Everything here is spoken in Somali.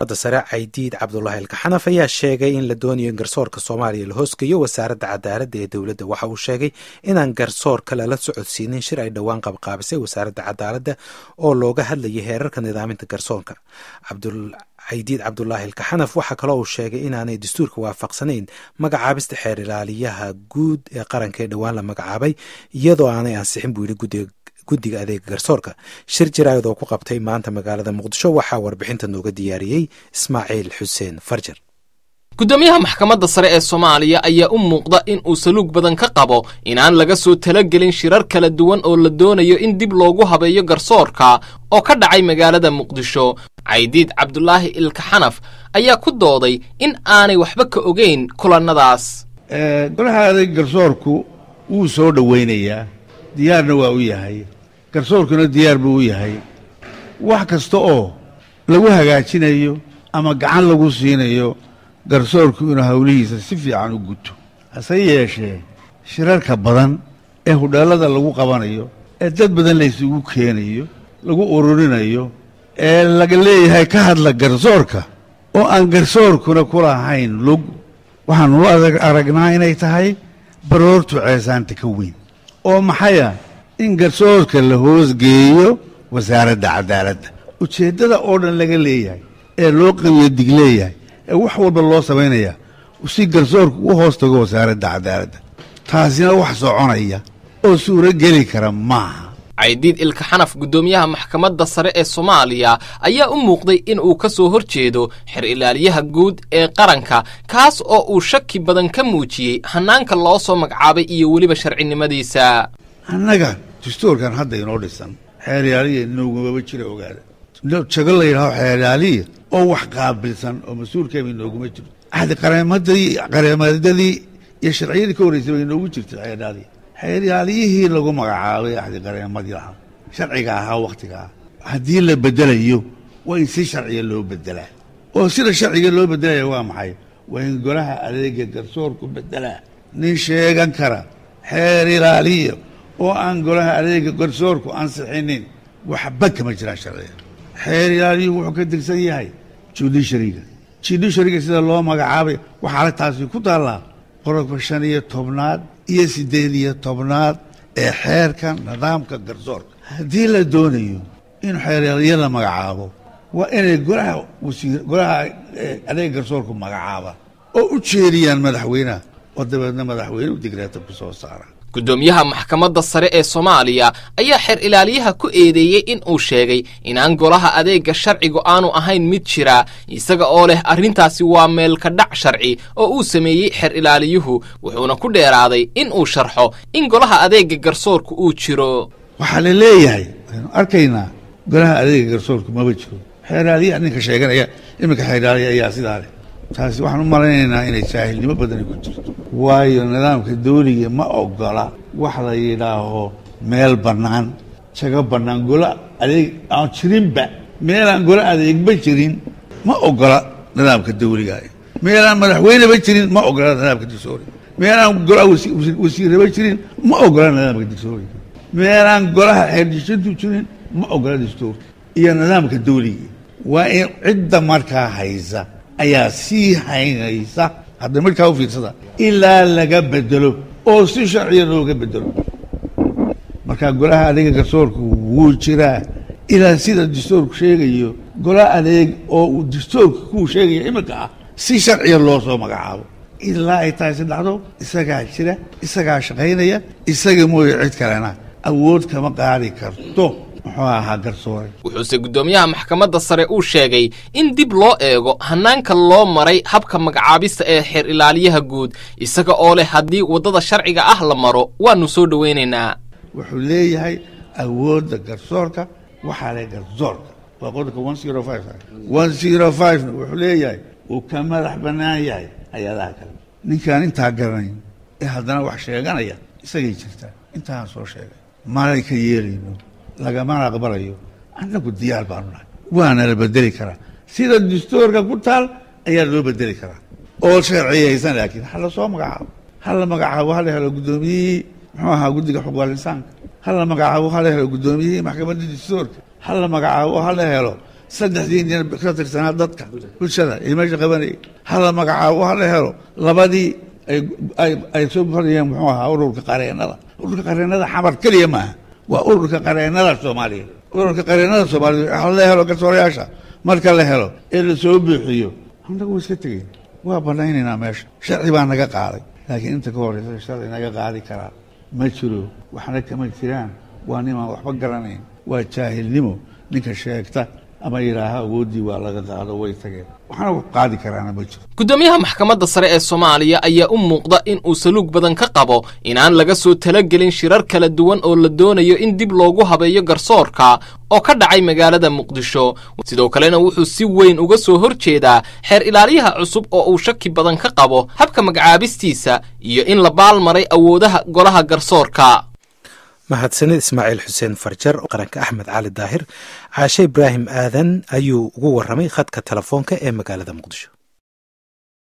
sare Caydiid Cabdullaahi Ilkaxanaf ayaa sheegay in la doonayo in garsoorka Soomaaliya la hoosgeeyo wasaaradda cadaaladda ee dowladda. Waxa uu sheegay inaan garsoorka lala socodsiinin shir ay dhowaan qabqaabisay wasaaradda cadaaladda oo looga hadlayay heerarka nidaaminta garsoorka. Caydiid Cabdullaahi Ilkaxanaf waxaa kaloo uu sheegay inaanay dastuurka waafaqsanayn magacaabista xeer ilaaliyaha guud ee qaranka ee dhowaan la magacaabay iyadoo aanay ansixin buu yidhi guddiga adeega garsoorka. Shir jaraa'id oo ku qabtay maanta magaalada Muqdisho waxaa warbixinta nooga diyaariyey Ismaaciil Xuseen Farjar. gudoomiyaha maxkamadda sare ee Soomaaliya ayaa u muuqda in uu saluug badan ka qabo inaan laga soo talagelin shirar kala duwan oo la doonayo in dib loogu habeeyo garsoorka oo ka dhacay magaalada Muqdisho. Caydiid Cabdullaahi Ilkaxanaf ayaa ku dooday in aanay waxba ka ogeyn kulanadaas. golaha adeeg garsoorku wuu soo dhaweynayaa, diyaarna waa u yahay, garsoorkuna diyaar buu u yahay wax kasta oo lagu hagaajinayo ama gacan lagu siinayo garsoorku inuu hawlihiisa si fiican u guto. hase yeeshee shirarka badan ee hudheelada lagu qabanayo ee dad badan la isugu keenayo lagu ururinayo ee laga leeyahay ka hadla garsoorka oo aan garsoorkuna ku lahayn lug, waxaanu aragnaa inay tahay baroortu ceesaanta ka weyn oo maxaya in garsoorka la hoosgeeyo wasaaradda cadaaladda. ujeeddada oo dhan laga leeyahay ee loo qabiyo dig leeyahay ee wax walba loo samaynayaa si garsoorku u hoos tago wasaaradda cadaaladda. taasina wax soconaya oo suuro geli kara maaha. Caydiid Ilkaxanaf gudoomiyaha maxkamadda sare ee Soomaaliya ayaa u muuqday in uu ka soo horjeedo xeer ilaaliyaha guud ee qaranka kaas oo uu shaki badan ka muujiyey hanaanka loo soo magacaabay iyo weliba sharcinimadiisa. annaga dastuurkan hadda inoo dhisan xeer ilaaliya noogumaba jira ogaada jago la yidhaaho xeer ilaaliya oo wax qaabilsan oo mas-uulkeeba inooguma jiro. ahdi qareemadadii iyo sharciyadii ka horreysay bay inoogu jirtay xeer ilaaliya. xeer ilaaliyihii lagu magacaabay ahdi qareemadii lahaa sharciga ahaa wakhtiga ah haddii la bedelayo waa in si sharciga loo bedelaa. oo sida sharciga loo bedelaya waa maxay? waa in golaha adeega garsoorku bedelaa. nin sheegan kara xeer ilaaliya oo aan golaha adeega garsoorku ansixinin waxba kama jiraan sharciga. xeer ilaaliyuhu wuxuu ka tirsan yahay judishariga sida loo magacaabay waxaa taasi ku taallaa qodobka 15 iyo 18 ee xeerka nidaamka garsoorka. haddii la doonayo in xeer ilaaliya la magacaabo waa inay golaha adeega garsoorku magacaaba oo u jeediyaan madaxweynaha oo dabeedna madaxweynuhu digreeto ku soo saara. gudoomiyaha maxkamadda sare ee Soomaaliya ayaa xeer ilaaliyaha ku eedeeyay in uu sheegay inaan golaha adeega sharcigu aanu ahayn mid jira isaga oo leh arrintaasi waa meel ka dhac sharci oo uu sameeyay xeer ilaaliyuhu wuxuuna ku dheeraaday in uu sharxo in golaha adeega garsoorku uu jiro. waxaa la leeyahay arkaynaa golaha adeega garsoorku maba jiro. xeer ilaaliyaha ninka sheeganaya iminka xeer ilaaliya ayaa sidaa leh. taasi waxaan u malaynaynaa inay jaahilnimo badani ku jirto, waayo nidaamka dawliga ma ogola wax la yidhaaho meel bannaan, jago bannaan, gola adeeg aan jirinba, meelaan gola adeegba jirin ma ogola nidaamka dawliga. meelaan madaxweyneba jirin ma ogola nidaamka dastuuriga. meelaan gola wasiiraba jirin ma ogola nidaamka dastuuriga. meelaan golaha xeerdejintu jirin ma ogola dastuurka iyo nidaamka dawliga. waa in cidda markaa haysa ayaa sii haynaysa. hadda markaa u fiirsada ilaa laga bedelo oo si sharciya looga bedelo. markaa golaha adeega garsoorku wuu jiraa ilaa sida dastuurku sheegayo golaha adeeg oo uu dastuurka kuu sheegayo iminka ah si sharciya loo soo magacaabo. ilaa ay taasi dhacdo isagaa jira, isagaa shaqaynaya, isaga mooye cid kalena awood kama qaadi karto. wuxuuse gudoomiyaha maxkamadda sare uu sheegay in dib loo eego hanaanka loo maray habka magacaabista ee xeer ilaaliyaha guud isaga oo leh haddii waddada sharciga ah la maro waanu soo dhaweynaynaa. wuxuu leeyahay awoodda garsoorka waxaa leh garsoorka waa qodobka 105 wuxuu leeyahay uu ka madax bannaan yahay hay-adaha kale. ninkaan intaa garanayn ee haddana wax sheeganaya isagay jirtaa. intaan soo sheegay malay ka yeelayno, lagamana aqbalayo. annagu diyaar baanu nahay, waana la bedeli karaa. sida dastuurka ku taal ayaa loo bedeli karaa oo sharciyaysan. laakiin ha la soo magacaabo, ha la magacaabo, ha la helo gudoomiyihii muxuu ahaa guddiga xuquuqul insaanka, ha la magacaabo, ha la helo gudoomiyihii maxkamadda dastuurka, ha la magacaabo, ha la helo saddexdii nin ka tirsanaa dadka bulshada ee meesha qabanayay hala magacaabo hala helo labadii ay soo fadhiyeen muxuu ahaa ururka qareennada xamar keliya maaha waa ururka qareennada soomaaliya hala helo garsoorayaasha marka la helo ee la soo buuxiyo annagu iska tegeyn waa banaynaynaa meesha sharci baa naga qaaday laakiin inta ka horeysa sharci naga qaadi karaa ma jiro waxna kama jiraan waa nimaan waxba garanayn waa jaahilnimo ninka sheegta ama yidhaaha awooddii waa laga qaado way tageen waxaana ku qaadi karaana ma jiro gudoomiyaha maxkamadda sare ee Soomaaliya ayaa u muuqda in uu saluug badan ka qabo inaan laga soo talagelin shirar kala duwan oo la doonayo in dib loogu habeeyo garsoorka oo ka dhacay magaalada Muqdisho sidoo kalena wuxuu si weyn uga soo horjeedaa xeer ilaaliyaha cusub oo uu shaki badan ka qabo habka magacaabistiisa iyo in la baalmaray awoodaha golaha garsoorka mahadsanid Ismaaciil Xuseen Farjar oo qaranka Axmed Cali Daahir Caashe Ibraahim Aadan ayuu ugu warramay khadka telefoonka ee magaalada Muqdisho.